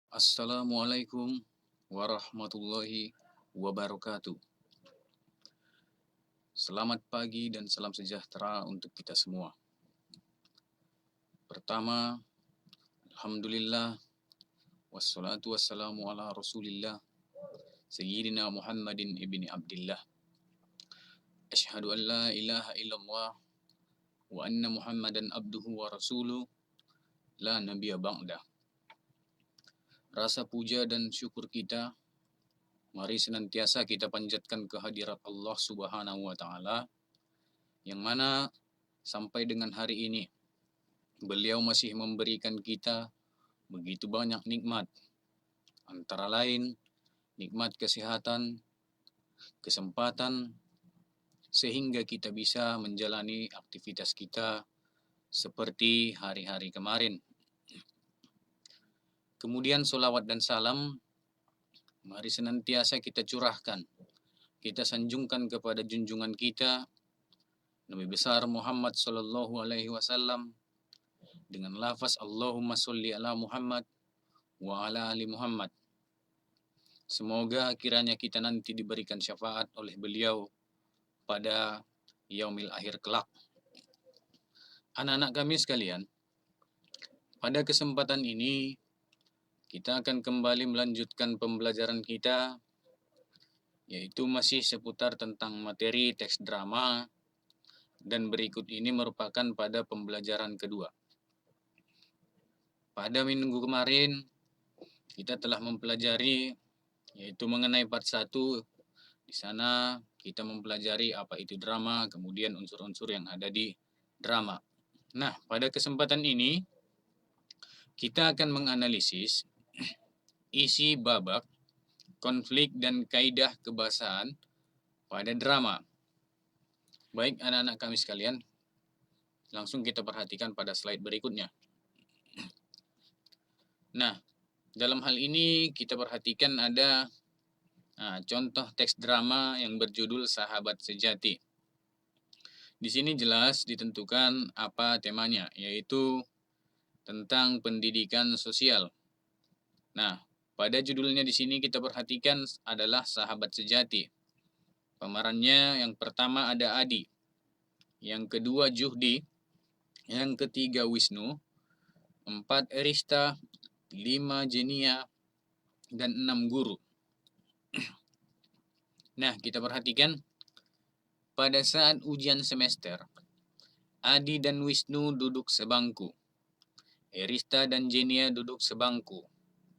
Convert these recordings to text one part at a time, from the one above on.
Assalamualaikum warahmatullahi wabarakatuh. Selamat pagi dan salam sejahtera untuk kita semua. Pertama, Alhamdulillah, wassalatu wassalamu ala rasulillah, Sayyidina Muhammadin ibni Abdillah. Ashhadu an la ilaha illallah wa anna Muhammadan abduhu wa rasuluh, la nabiya ba'dah. Rasa puja dan syukur kita mari senantiasa kita panjatkan kehadirat Allah Subhanahu wa taala yang mana sampai dengan hari ini beliau masih memberikan kita begitu banyak nikmat, antara lain nikmat kesehatan, kesempatan, sehingga kita bisa menjalani aktivitas kita seperti hari-hari kemarin. Kemudian solawat dan salam mari senantiasa kita curahkan, kita sanjungkan kepada junjungan kita Nabi besar Muhammad Sallallahu Alaihi Wasallam dengan lafaz Allahumma sholli ala Muhammad wa ala ali Muhammad. Semoga kiranya kita nanti diberikan syafaat oleh beliau pada yaumil akhir kelak. Anak-anak kami sekalian, pada kesempatan ini kita akan kembali melanjutkan pembelajaran kita, yaitu masih seputar tentang materi teks drama, dan berikut ini merupakan pada pembelajaran kedua. Pada minggu kemarin kita telah mempelajari yaitu mengenai part 1. Di sana kita mempelajari apa itu drama, kemudian unsur-unsur yang ada di drama. Nah, pada kesempatan ini kita akan menganalisis isi babak, konflik dan kaidah kebahasaan pada drama. Baik anak-anak kami sekalian, langsung kita perhatikan pada slide berikutnya. Nah, dalam hal ini kita perhatikan ada contoh teks drama yang berjudul Sahabat Sejati. Di sini jelas ditentukan apa temanya, yaitu tentang pendidikan sosial. Nah, pada judulnya di sini kita perhatikan adalah Sahabat Sejati. Pemerannya yang pertama ada Adi, yang kedua Juhdi, yang ketiga Wisnu, 4 Erista, 5 Jenia, dan 6 guru. Nah, kita perhatikan pada saat ujian semester, Adi dan Wisnu duduk sebangku. Erista dan Jenia duduk sebangku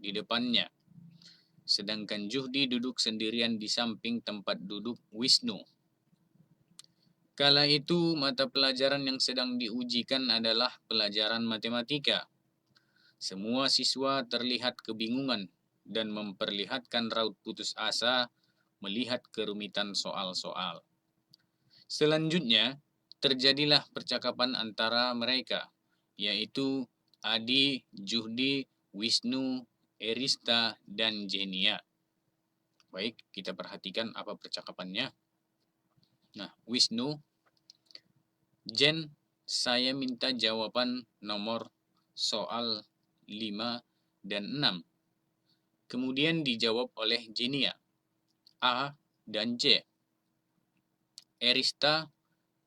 di depannya. Sedangkan Juhdi duduk sendirian di samping tempat duduk Wisnu. Kala itu mata pelajaran yang sedang diujikan adalah pelajaran matematika. Semua siswa terlihat kebingungan dan memperlihatkan raut putus asa melihat kerumitan soal-soal. Selanjutnya, terjadilah percakapan antara mereka, yaitu Adi, Juhdi, Wisnu, Erista, dan Jenia. Baik, kita perhatikan apa percakapannya. Nah, Wisnu, Jen, saya minta jawaban nomor soal 5 dan 6. Kemudian dijawab oleh Jenia, A dan C. Erista,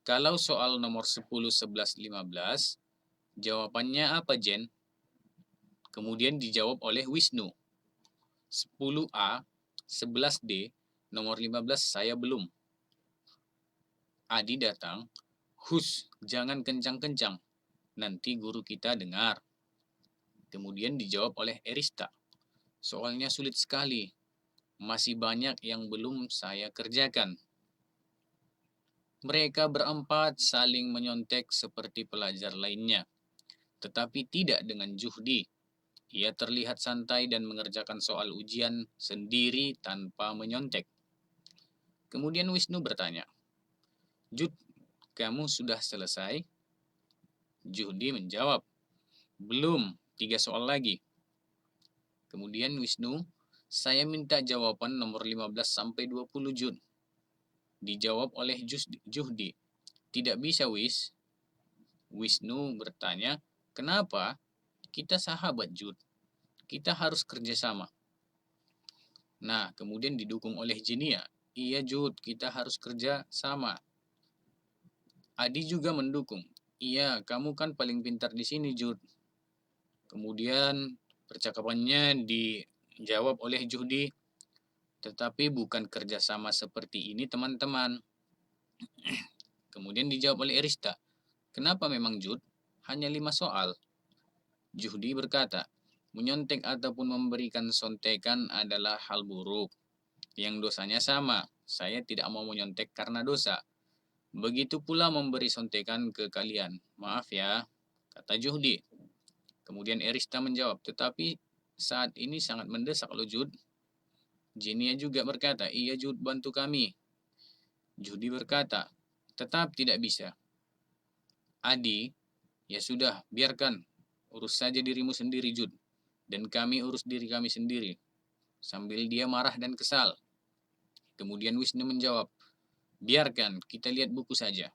kalau soal nomor 10, 11, 15, jawabannya apa, Jen? Kemudian dijawab oleh Wisnu, 10A, 11D, nomor 15 saya belum. Adi datang, hus, jangan kencang-kencang, nanti guru kita dengar. Kemudian dijawab oleh Erista, soalnya sulit sekali, masih banyak yang belum saya kerjakan. Mereka berempat saling menyontek seperti pelajar lainnya, tetapi tidak dengan Juhdi. Ia terlihat santai dan mengerjakan soal ujian sendiri tanpa menyontek. Kemudian Wisnu bertanya, Jud, kamu sudah selesai? Juhdi menjawab, belum, 3 soal lagi. Kemudian Wisnu, saya minta jawaban nomor 15 sampai 20, Jud. Dijawab oleh Juhdi, tidak bisa, Wis. Wisnu bertanya, kenapa? Kita sahabat, Jud. kita harus kerjasama. Nah, kemudian didukung oleh Jenia. Iya Jud, kita harus kerja sama. Adi juga mendukung. Iya, kamu kan paling pintar di sini Jud. Kemudian percakapannya dijawab oleh Juhdi. Tetapi bukan kerjasama seperti ini teman-teman. Kemudian dijawab oleh Erista. Kenapa memang Jud? Hanya 5 soal. Juhdi berkata, menyontek ataupun memberikan sontekan adalah hal buruk. Yang dosanya sama. Saya tidak mau menyontek karena dosa. Begitu pula memberi sontekan ke kalian. Maaf ya, kata Juhdi. Kemudian Erista menjawab, tetapi saat ini sangat mendesak loh Jud. Jenia juga berkata, iya Jud, bantu kami. Juhdi berkata, tetap tidak bisa. Adi, ya sudah, biarkan. Urus saja dirimu sendiri Jud. Dan kami urus diri kami sendiri. Sambil dia marah dan kesal. Kemudian Wisnu menjawab, biarkan, kita lihat buku saja.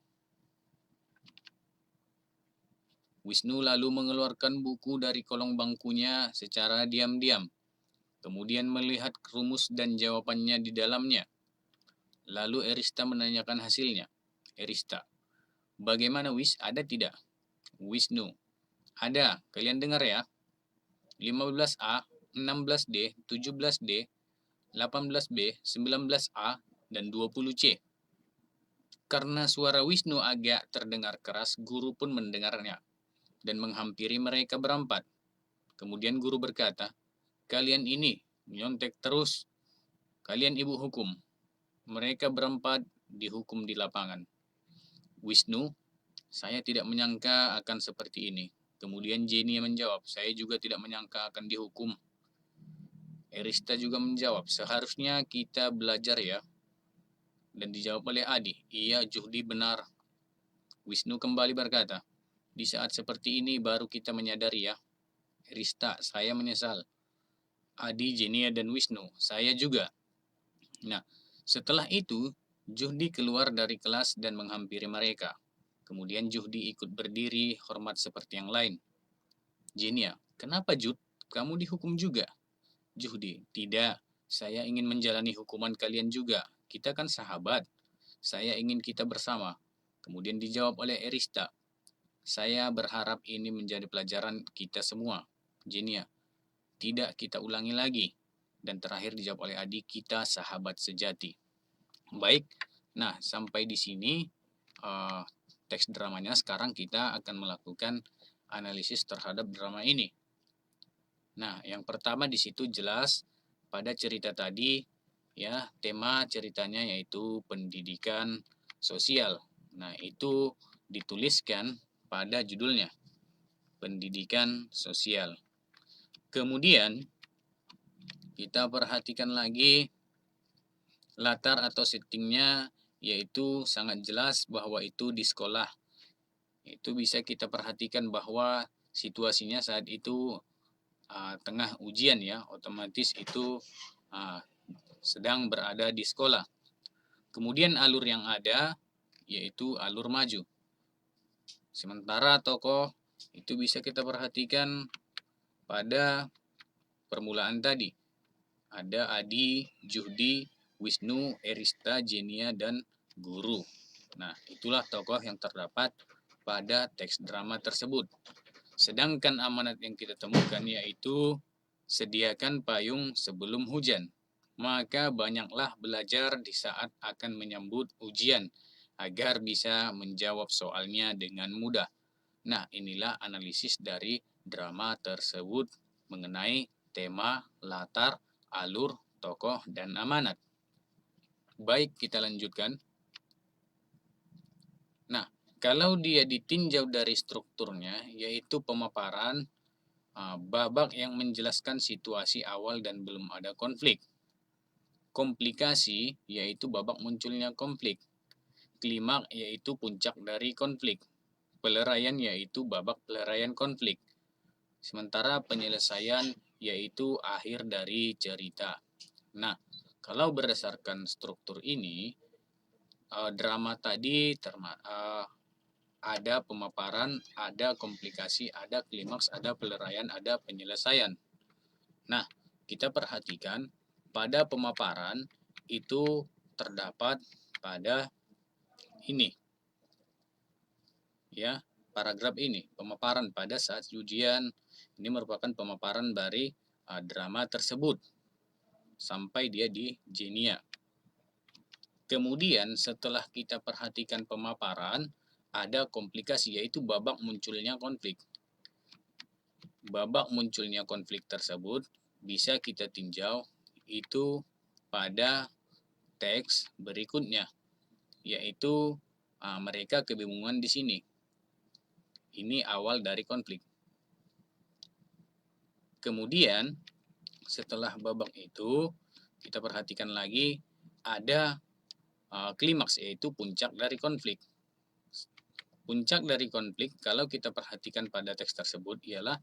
Wisnu lalu mengeluarkan buku dari kolong bangkunya secara diam-diam. Kemudian melihat rumus dan jawabannya di dalamnya. Lalu Erista menanyakan hasilnya. Erista, bagaimana Wis? Ada tidak? Wisnu, ada. Kalian dengar ya. 15A, 16D, 17D, 18B, 19A, dan 20C. Karena suara Wisnu agak terdengar keras, guru pun mendengarnya dan menghampiri mereka berempat. Kemudian guru berkata, kalian ini menyontek terus. Kalian ibu hukum. Mereka berempat dihukum di lapangan. Wisnu, saya tidak menyangka akan seperti ini. Kemudian Jenny menjawab, saya juga tidak menyangka akan dihukum. Erista juga menjawab, seharusnya kita belajar ya. Dan dijawab oleh Adi, iya Juhdi benar. Wisnu kembali berkata, di saat seperti ini baru kita menyadari ya. Erista, saya menyesal. Adi, Jenia, dan Wisnu, saya juga. Nah, setelah itu, Juhdi keluar dari kelas dan menghampiri mereka. Kemudian Juhdi ikut berdiri, hormat seperti yang lain. Jenia, kenapa Jud? Kamu dihukum juga? Juhdi, tidak. Saya ingin menjalani hukuman kalian juga. Kita kan sahabat. Saya ingin kita bersama. Kemudian dijawab oleh Erista. Saya berharap ini menjadi pelajaran kita semua. Jenia, tidak kita ulangi lagi. Dan terakhir dijawab oleh Adi, kita sahabat sejati. Baik, nah sampai di sini teks dramanya. Sekarang kita akan melakukan analisis terhadap drama ini. Nah, yang pertama di situ jelas pada cerita tadi ya, tema ceritanya yaitu pendidikan sosial. Nah, itu dituliskan pada judulnya, pendidikan sosial. Kemudian kita perhatikan lagi latar atau settingnya, yaitu sangat jelas bahwa itu di sekolah. Itu bisa kita perhatikan bahwa situasinya saat itu tengah ujian ya, otomatis itu sedang berada di sekolah. Kemudian alur yang ada yaitu alur maju. Sementara tokoh itu bisa kita perhatikan pada permulaan tadi. Ada Adi, Juhdi, Wisnu, Erista, Jenia, dan guru. Nah, itulah tokoh yang terdapat pada teks drama tersebut. Sedangkan amanat yang kita temukan yaitu sediakan payung sebelum hujan. Maka banyaklah belajar di saat akan menyambut ujian agar bisa menjawab soalnya dengan mudah. Nah, inilah analisis dari drama tersebut mengenai tema, latar, alur, tokoh, dan amanat. Baik, kita lanjutkan. Nah, kalau dia ditinjau dari strukturnya, yaitu pemaparan babak yang menjelaskan situasi awal dan belum ada konflik. Komplikasi, yaitu babak munculnya konflik. Klimak, yaitu puncak dari konflik. Peleraian, yaitu babak peleraian konflik. Sementara penyelesaian, yaitu akhir dari cerita. Nah, kalau berdasarkan struktur ini, drama tadi ada pemaparan, ada komplikasi, ada klimaks, ada peleraian, ada penyelesaian. Nah, kita perhatikan pada pemaparan itu terdapat pada ini, ya, paragraf ini, pemaparan pada saat ujian. Ini merupakan pemaparan dari drama tersebut sampai dia di Genia. Kemudian setelah kita perhatikan pemaparan, ada komplikasi, yaitu babak munculnya konflik. Babak munculnya konflik tersebut bisa kita tinjau itu pada teks berikutnya, yaitu mereka kebingungan di sini. Ini awal dari konflik. Kemudian setelah babak itu kita perhatikan lagi ada klimaks, yaitu puncak dari konflik. Puncak dari konflik kalau kita perhatikan pada teks tersebut ialah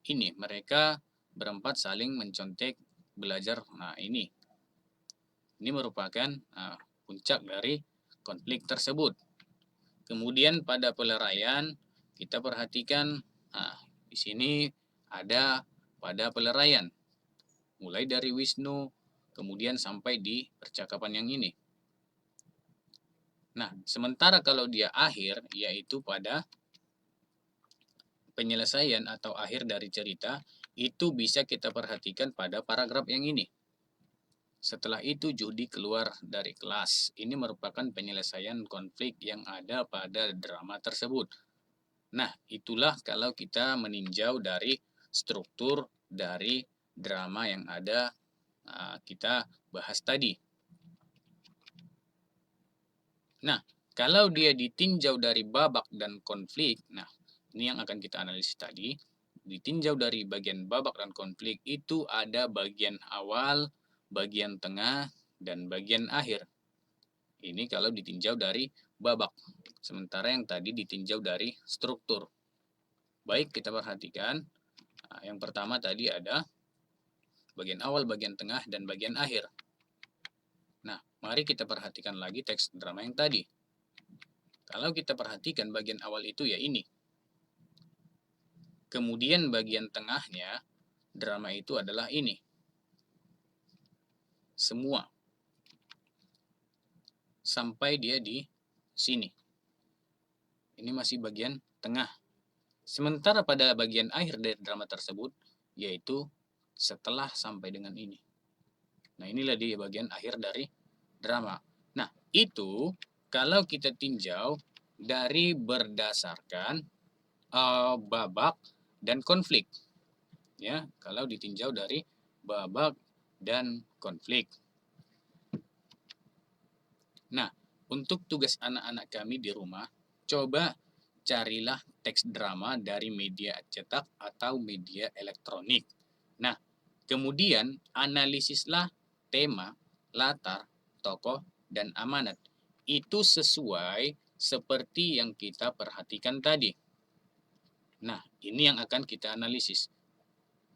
ini, mereka berempat saling mencontek belajar. Nah, ini merupakan puncak dari konflik tersebut. Kemudian pada peleraian kita perhatikan di sini ada pada peleraian mulai dari Wisnu kemudian sampai di percakapan yang ini. Nah, sementara kalau dia akhir, yaitu pada penyelesaian atau akhir dari cerita, itu bisa kita perhatikan pada paragraf yang ini. Setelah itu Judi keluar dari kelas. Ini merupakan penyelesaian konflik yang ada pada drama tersebut. Nah, itulah kalau kita meninjau dari struktur dari drama yang ada kita bahas tadi. Nah, kalau dia ditinjau dari babak dan konflik, nah ini yang akan kita analisis tadi. Ditinjau dari bagian babak dan konflik itu ada bagian awal, bagian tengah, dan bagian akhir. Ini kalau ditinjau dari babak. Sementara yang tadi ditinjau dari struktur. Baik, kita perhatikan. Nah, yang pertama tadi ada bagian awal, bagian tengah, dan bagian akhir. Nah, mari kita perhatikan lagi teks drama yang tadi. Kalau kita perhatikan bagian awal itu ya ini. Kemudian bagian tengahnya drama itu adalah ini. Semua. Sampai dia di sini. Ini masih bagian tengah. Sementara pada bagian akhir dari drama tersebut yaitu setelah sampai dengan ini. Nah, inilah dia bagian akhir dari drama. Nah, itu kalau kita tinjau dari berdasarkan babak dan konflik. Ya, kalau ditinjau dari babak dan konflik. Nah, untuk tugas anak-anak kami di rumah, coba carilah teks drama dari media cetak atau media elektronik. Nah, kemudian analisislah tema, latar, tokoh, dan amanat. Itu sesuai seperti yang kita perhatikan tadi. Nah, ini yang akan kita analisis.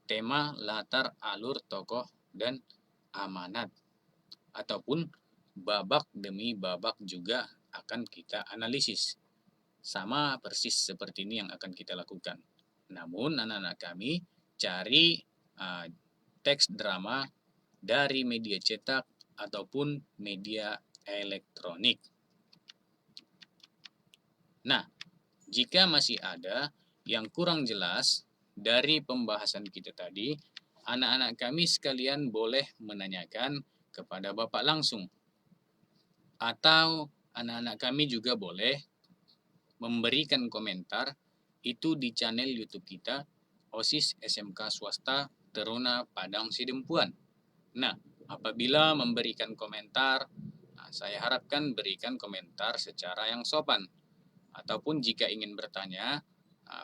Tema, latar, alur, tokoh, dan amanat. Ataupun babak demi babak juga akan kita analisis. Sama persis seperti ini yang akan kita lakukan. Namun anak-anak kami cari teks drama dari media cetak ataupun media elektronik. Nah, jika masih ada yang kurang jelas dari pembahasan kita tadi, anak-anak kami sekalian boleh menanyakan kepada Bapak langsung. Atau anak-anak kami juga boleh memberikan komentar itu di channel YouTube kita, OSIS SMK Swasta Teruna Padang Sidempuan. Nah, apabila memberikan komentar, saya harapkan berikan komentar secara yang sopan. Ataupun jika ingin bertanya,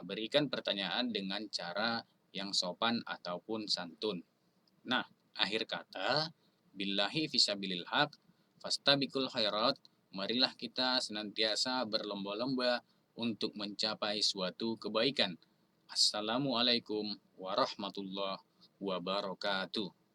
berikan pertanyaan dengan cara yang sopan ataupun santun. Nah, akhir kata, billahi fisabilil haq, fastabikul khairat, marilah kita senantiasa berlomba-lomba untuk mencapai suatu kebaikan. Assalamualaikum warahmatullahi wabarakatuh.